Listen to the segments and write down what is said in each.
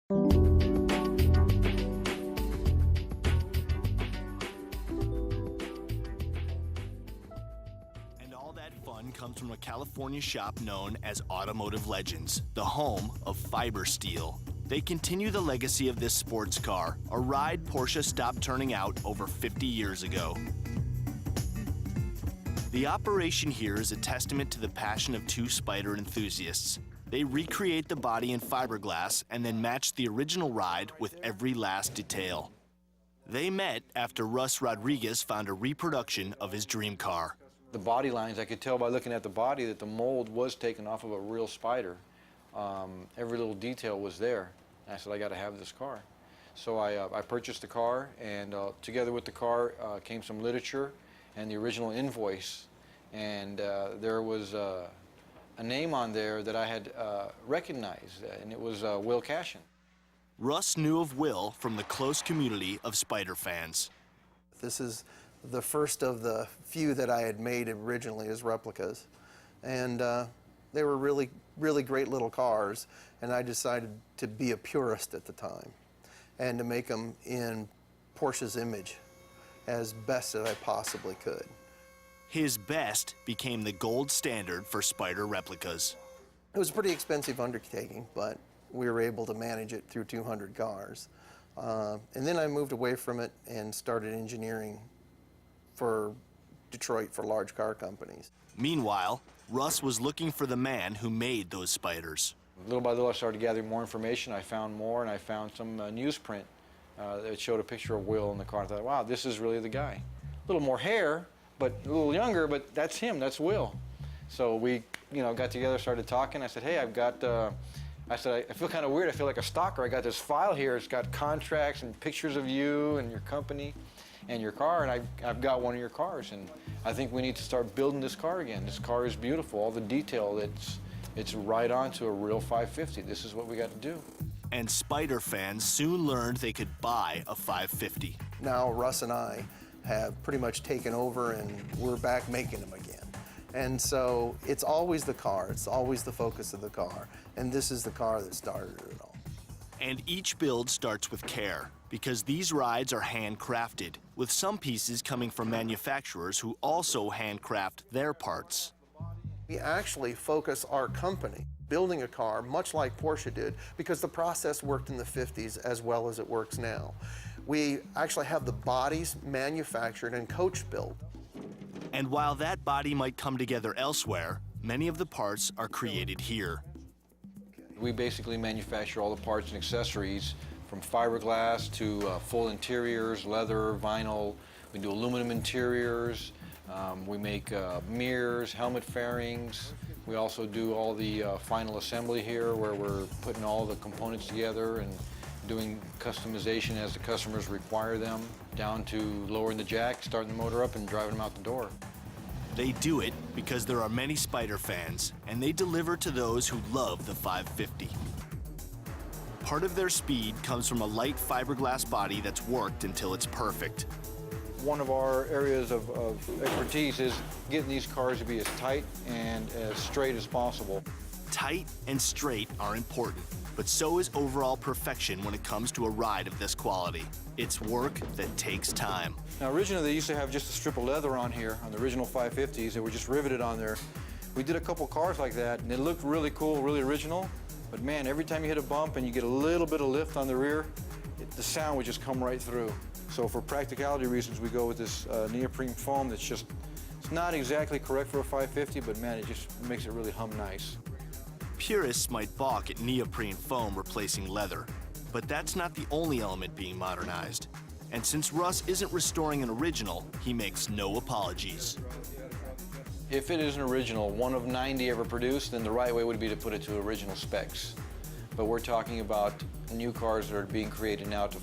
And all that fun comes from a California shop known as Automotive Legends, the home of fiber steel. They continue the legacy of this sports car, a ride Porsche stopped turning out over 50 years ago. The operation here is a testament to the passion of two Spyder enthusiasts. They recreate the body in fiberglass and then match the original ride with every last detail. They met after Russ Rodriguez found a reproduction of his dream car. The body lines, I could tell by looking at the body that the mold was taken off of a real Spyder. Every little detail was there. And I said, I got to have this car. So I purchased the car, and together with the car came some literature and the original invoice. And there was a name on there that I had recognized, and it was Will Cashin. Russ knew of Will from the close community of Spyder fans. This is the first of the few that I had made originally as replicas. And they were really, really great little cars, and I decided to be a purist at the time and to make them in Porsche's image as best as I possibly could. His best became the gold standard for Spyder replicas. It was a pretty expensive undertaking, but we were able to manage it through 200 cars. And then I moved away from it and started engineering for Detroit for large car companies. Meanwhile, Russ was looking for the man who made those Spyders. Little by little, I started gathering more information. I found more, and I found some newsprint that showed a picture of Will in the car. I thought, wow, this is really the guy. A little more hair, but a little younger, but that's him, that's Will. So we, got together, started talking. I said, hey, I feel kind of weird. I feel like a stalker. I got this file here. It's got contracts and pictures of you and your company and your car, and I've got one of your cars, and I think we need to start building this car again. This car is beautiful. All the detail, it's right on to a real 550. This is what we got to do. And Spyder fans soon learned they could buy a 550. Now Russ and I have pretty much taken over, and we're back making them again. And so it's always the car, it's always the focus of the car, and this is the car that started it all. And each build starts with care, because these rides are handcrafted, with some pieces coming from manufacturers who also handcraft their parts. We actually focus our company building a car much like Porsche did, because the process worked in the 50s as well as it works now. We actually have the bodies manufactured and coach built. And while that body might come together elsewhere, many of the parts are created here. We basically manufacture all the parts and accessories from fiberglass to full interiors, leather, vinyl. We do aluminum interiors. We make mirrors, helmet fairings. We also do all the final assembly here, where we're putting all the components together and doing customization as the customers require them, down to lowering the jack, starting the motor up, and driving them out the door. They do it because there are many Spyder fans, and they deliver to those who love the 550. Part of their speed comes from a light fiberglass body that's worked until it's perfect. One of our areas of expertise is getting these cars to be as tight and as straight as possible. Tight and straight are important, but so is overall perfection when it comes to a ride of this quality. It's work that takes time. Now, originally they used to have just a strip of leather on here on the original 550s. They were just riveted on there. We did a couple cars like that, and it looked really cool, really original. But man, every time you hit a bump and you get a little bit of lift on the rear, the sound would just come right through. So for practicality reasons, we go with this neoprene foam that's just, it's not exactly correct for a 550, but man, it just makes it really hum nice. Purists might balk at neoprene foam replacing leather, but that's not the only element being modernized. And since Russ isn't restoring an original, he makes no apologies. If it is an original, one of 90 ever produced, then the right way would be to put it to original specs. But we're talking about new cars that are being created now to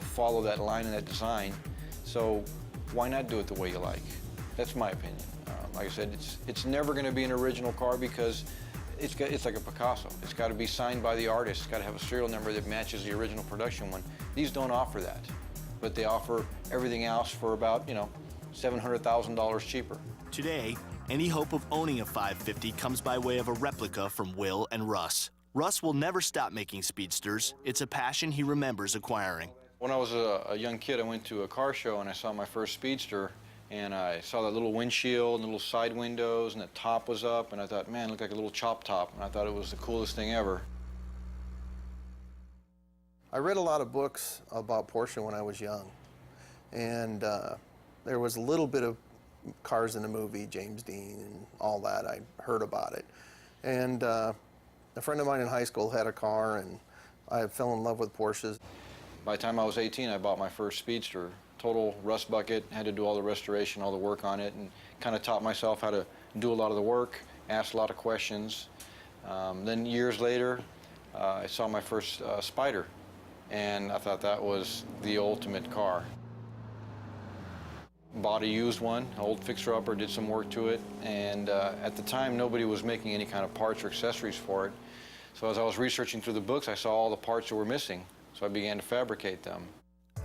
follow that line and that design. So why not do it the way you like? That's my opinion. Like I said, it's never going to be an original car because it's like a Picasso. It's got to be signed by the artist. It's got to have a serial number that matches the original production one. These don't offer that, but they offer everything else for about, $700,000 cheaper. Today, any hope of owning a 550 comes by way of a replica from Will and Russ. Russ will never stop making speedsters. It's a passion he remembers acquiring. When I was a young kid, I went to a car show and I saw my first speedster, and I saw that little windshield and little side windows, and the top was up, and I thought, man, it looked like a little chop top, and I thought it was the coolest thing ever. I read a lot of books about Porsche when I was young, and there was a little bit of cars in the movie, James Dean and all that. I heard about it. And a friend of mine in high school had a car, and I fell in love with Porsches. By the time I was 18, I bought my first speedster. Total rust bucket, had to do all the restoration, all the work on it, and kind of taught myself how to do a lot of the work, asked a lot of questions. Then years later, I saw my first Spider, and I thought that was the ultimate car. Bought a used one, an old fixer-upper, did some work to it, and at the time nobody was making any kind of parts or accessories for it. So as I was researching through the books, I saw all the parts that were missing, so I began to fabricate them.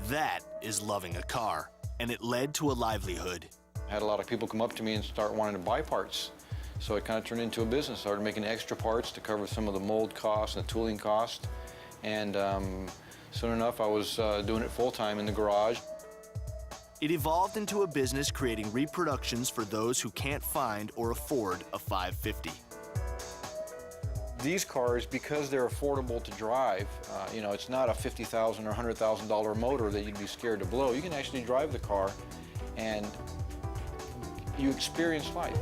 That is loving a car, and it led to a livelihood. I had a lot of people come up to me and start wanting to buy parts, so it kind of turned into a business. Started making extra parts to cover some of the mold costs and the tooling cost, and soon enough I was doing it full-time in the garage. It evolved into a business creating reproductions for those who can't find or afford a 550. These cars, because they're affordable to drive, you know, it's not a $50,000 or $100,000 motor that you'd be scared to blow. You can actually drive the car and you experience life.